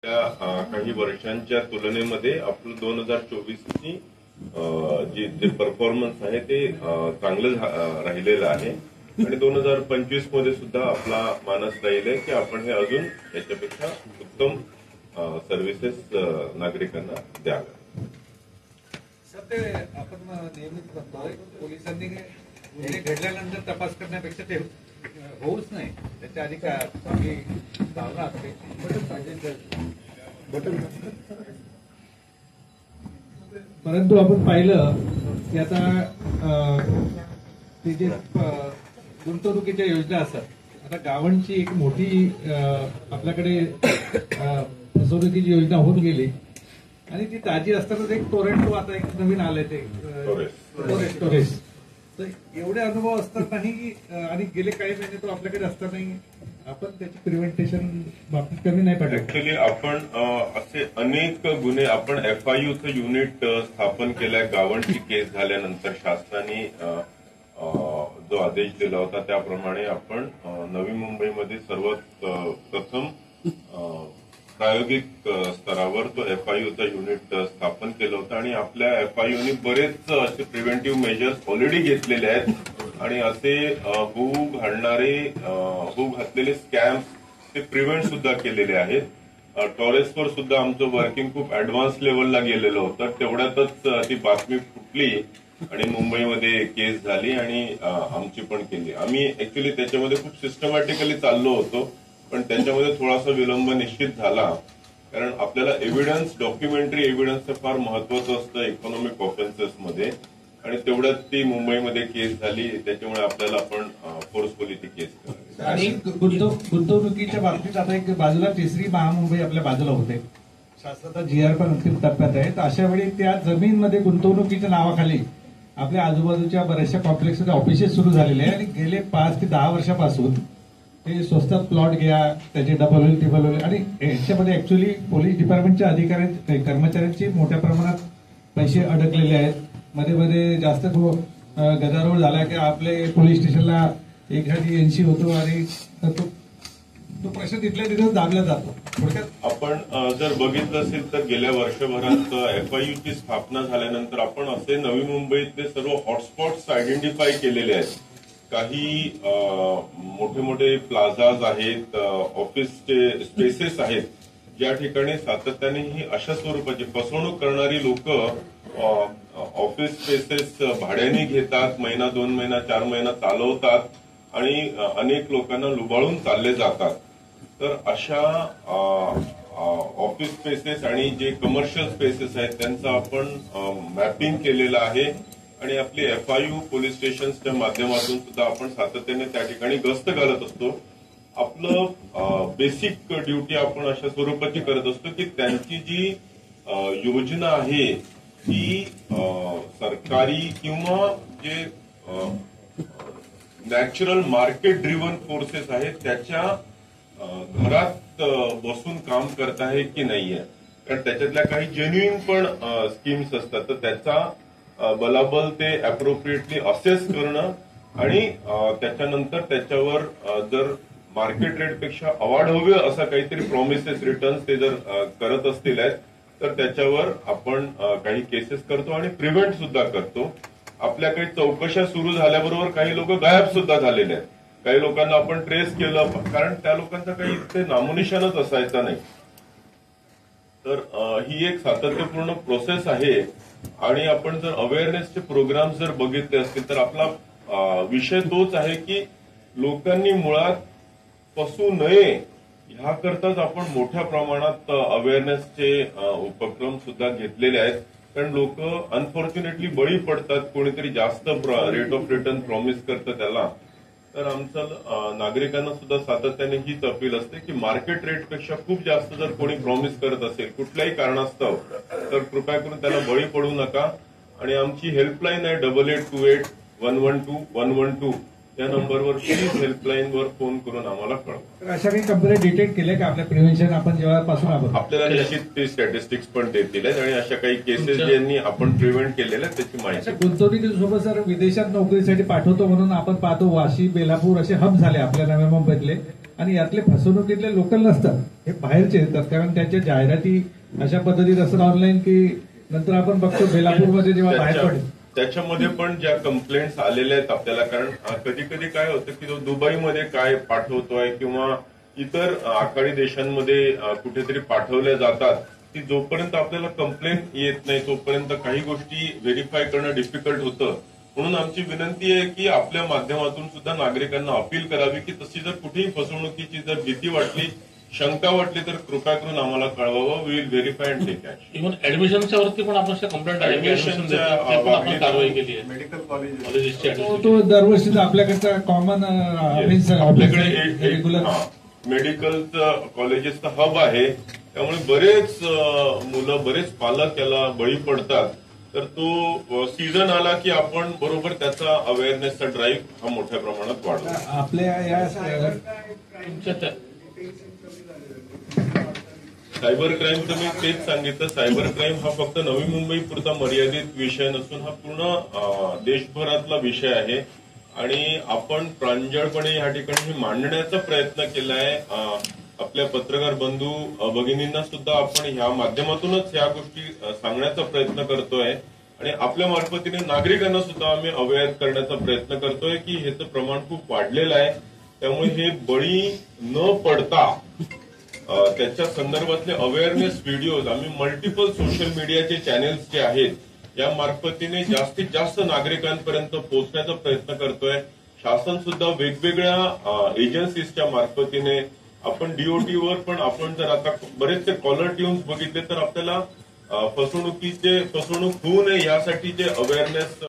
काही वर्षांच्या तुलनेमध्ये आपलं 2024ची जे परफॉर्मन्स आहे ते चांगलं राहिलेलं आहे आणि 2025 मध्ये सुद्धा आपला मानस राहील आहे की आपण हे अजून याच्यापेक्षा उत्तम सर्व्हिसेस नागरिकांना द्याव्या. सर, ते आपण नेहमीच म्हणतो पोलिसांनी गुन्हे घडल्यानंतर तपास करण्यापेक्षा ते होऊच नाही त्याच्या आधी काय भावना असते. परंतु आपण पाहिलं की आता ते जे गुंतवणुकीच्या योजना असतात, आता गावांची एक मोठी आपल्याकडे फसवणुकीची योजना होऊन गेली आणि ती ताजी असतानाच एक टोरेंटो आता एक नवीन आलंय ते टोरेस. तर एवढे अनुभव असतात नाही आणि गेले काही महिने तो आपल्याकडे असतात नाही, आपण त्याची प्रिव्हेंटेशन बाबतीत कमी नाही पडत. ऍक्च्युली आपण असे अनेक गुन्हे आपण FIUचं युनिट स्थापन केलंय. गावांची केस झाल्यानंतर शासनाने जो आदेश दिला होता त्याप्रमाणे आपण नवी मुंबईमध्ये सर्वात प्रथम प्रायोगिक स्तरावर तो FIUचा युनिट स्थापन केलं होतं आणि आपल्या FIUने बरेच असे प्रिव्हेंटिव्ह मेजर्स ऑलरेडी घेतलेले आहेत आणि असे होऊ घातलेले स्कॅम्स ते प्रिव्हेंट सुद्धा केलेले आहेत. टॉरेसवर सुद्धा आमचं वर्किंग खूप ऍडव्हान्स लेवलला गेलेलं होतं. तेवढ्यातच ती बातमी फुटली आणि मुंबईमध्ये केस झाली आणि आमची पण केली. आम्ही ऍक्च्युली त्याच्यामध्ये खूप सिस्टमॅटिकली चाललो होतो पण त्याच्यामध्ये थोडासा विलंब निश्चित झाला कारण आपल्याला एव्हिडन्स, डॉक्युमेंटरी एव्हिडन्स फार महत्वाचं असतं इकॉनॉमिक ऑफेन्सेसमध्ये आणि तेवढ्यात ती मुंबईमध्ये केस झाली. त्याच्यामुळे आपल्याला आपण फोर्सफुली ती केस करावी. आणि गुंतवणुकीच्या बाबतीत आता एक बाजूला तिसरी महामुंबई आपल्या बाजूला होते, शासनाचा GR पण अंतिम टप्प्यात आहे. तर अशा वेळी त्या जमीनमध्ये गुंतवणुकीच्या नावाखाली आपल्या आजूबाजूच्या बऱ्याचशा कॉम्प्लेक्समध्ये ऑफिसेस सुरू झालेले आहे आणि गेले 5 ते 10 वर्षापासून ते स्वस्तात प्लॉट घ्या, त्याचे डबल होईल, ट्रिपल होईल आणि याच्यामध्ये ऍक्च्युअली पोलीस डिपार्टमेंटच्या कर्मचाऱ्यांचे मोठ्या प्रमाणात पैसे अडकलेले आहेत. मध्ये मध्ये जास्त गदारोळ झाला की आपले पोलीस स्टेशनला एखादी एनसी होतो आणि तो प्रश्न तिथल्या तिथेच दाबला जातो. थोडक्यात आपण जर बघितलं असेल तर गेल्या वर्षभरात FIUची स्थापना झाल्यानंतर आपण असे नवी मुंबईतले सर्व हॉटस्पॉट्स आयडेंटिफाय केलेले आहेत. काही मोठे मोठे प्लाझाज आहेत, ऑफिसचे स्पेसेस आहेत ज्या ठिकाणी सातत्याने ही अशा स्वरूपाची फसवणूक करणारी लोक ऑफिस स्पेसेस भाड्याने घेतात, महिना 2 महिना 4 महिना चालवतात आणि अनेक लोकांना लुबाळून चालले जातात. तर अशा ऑफिस स्पेसेस आणि जे कमर्शियल स्पेसेस आहेत त्यांचं आपण मॅपिंग केलेलं आहे आणि आपली FIU पोलीस स्टेशन्सच्या माध्यमातून सुद्धा आपण सातत्याने त्या ठिकाणी गस्त घालत असतो. आपलं बेसिक ड्युटी आपण अशा स्वरूपाची करत असतो की त्यांची जी योजना आहे ती सरकारी किंवा जे नॅचरल मार्केट ड्रिव्हन फोर्सेस आहेत त्याच्या घरात बसून काम करत आहे की नाहीये. कारण त्याच्यातल्या काही जेन्युइन पण स्कीम्स असतात तर त्याचा बलाबल ते अप्रोप्रिएटली असेस करणं आणि त्याच्यानंतर त्याच्यावर जर मार्केट रेटपेक्षा अवाढव्य असा काहीतरी प्रॉमिसेस रिटर्न्स ते जर करत असतील तर त्याच्यावर आपण काही केसेस करतो आणि प्रिव्हेंट सुद्धा करतो. आपल्या काही चौकशा सुरू झाल्याबरोबर काही लोक गायब सुद्धा झालेले आहेत. काही लोकांना आपण ट्रेस केलं कारण त्या लोकांचा काही ते नामोनिशाणच असायचा नाही. तर ही एक सातत्यपूर्ण प्रोसेस आहे आणि आपण जर अवेअरनेसचे प्रोग्राम जर बघितले असतील तर आपला विषय तोच आहे की लोकांनी मुळात फसू नये ह्याकरताच आपण मोठ्या प्रमाणात अवेअरनेसचे उपक्रम सुद्धा घेतलेले आहेत. कारण लोक अनफॉर्च्युनेटली बळी पडतात, कोणीतरी जास्त रेट ऑफ रिटर्न प्रॉमिस करतं त्याला. तर आमचं नागरिकांना सुद्धा सातत्याने हीच अपील असते की मार्केट रेटपेक्षा खूप जास्त जर कोणी प्रॉमिस करत असेल कुठल्याही कारणास्तव तर कृपया करून त्याला बळी पडू नका. आणि आमची हेल्पलाईन आहे 8828 112 112 या नंबरवर प्लीज हेल्पलाईनवर फोन करून आम्हाला कळवा. तर अशा काही कंपन्या डिटेक्ट केल्या का आपल्या प्रिव्हेन्शन आपण जेव्हापासून आपण आपल्याला निश्चित ते स्टॅटिस्टिक्स पण देतील आणि अशा काही केसेस ज्यांनी आपण प्रिव्हेंट केलेल्या त्याची माहिती. गुंतवणुकीसोबत सर विदेशात नोकरीसाठी पाठवतो म्हणून आपण पाहतो वाशी, बेलापूर असे हब झाले आपल्या नव्या मुंबईतले, आणि यातले फसवणुकीतले लोकल नसतात, हे बाहेरचे येतात. कारण त्यांच्या जाहिराती अशा पद्धतीत असतात ऑनलाईन की नंतर आपण बघतो बेलापूरमध्ये जेव्हा बाहेर पडेल त्याच्यामध्ये पण ज्या कंप्लेंट्स आलेल्या आहेत आपल्याला, कारण कधी कधी काय होतं की तो दुबईमध्ये काय पाठवतोय किंवा इतर आखाडी देशांमध्ये कुठेतरी पाठवल्या जातात, की जोपर्यंत आपल्याला कंप्लेंट येत नाही तोपर्यंत काही गोष्टी व्हेरीफाय करणं डिफिकल्ट होतं. म्हणून आमची विनंती आहे की आपल्या माध्यमातून सुद्धा नागरिकांना अपील करावी की तशी जर कुठेही फसवणुकीची जर भीती वाटली, शंका वाटली तर कृपा करून आम्हाला कळवावं. We will verify and take action. Even ऍडमिशनच्या वरती पण आपण कंप्लेंट आहे, आपण कारवाई केली आहे. मेडिकल कॉलेज तो दरवर्षी आपल्याकडचा कॉमन आपल्याकडे रेग्युलर मेडिकलचं कॉलेजेसचा हब आहे, त्यामुळे बरेच मुलं, बरेच पालक याला बळी पडतात. तर तो सीझन आला की आपण बरोबर त्याचा अवेअरनेसचा ड्राईव्ह हा मोठ्या प्रमाणात वाढवतो. आपल्या या सायबर क्राईमचं मी तेच सांगितलं. सायबर क्राईम हा फक्त नवी मुंबई पुरता मर्यादित विषय नसून हा पूर्ण देशभरातला विषय आहे आणि आपण प्रांजळपणे या ठिकाणी मांडण्याचा प्रयत्न केलाय. आपल्या पत्रकार बंधू भगिनींना सुद्धा आपण ह्या माध्यमातूनच या गोष्टी सांगण्याचा प्रयत्न करतोय आणि आपल्या मार्फतीने नागरिकांना सुद्धा आम्ही अवेअर करण्याचा प्रयत्न करतोय की ह्याचं प्रमाण खूप वाढलेलं आहे. त्यामुळे हे बळी न पडता त्याच्या संदर्भातले अवेअरनेस व्हिडिओज आम्ही मल्टिपल सोशल मीडियाचे चॅनेल्स जे आहेत या मार्फतीने जास्तीत जास्त नागरिकांपर्यंत पोहोचण्याचा प्रयत्न करतोय. शासन सुद्धा वेगवेगळ्या एजन्सीजच्या मार्फतीने आपण डीओटीवर पण आपण जर आता बरेचसे कॉलर ट्यून्स बघितले तर आपल्याला फसवणूक होऊ नये यासाठी जे अवेअरनेस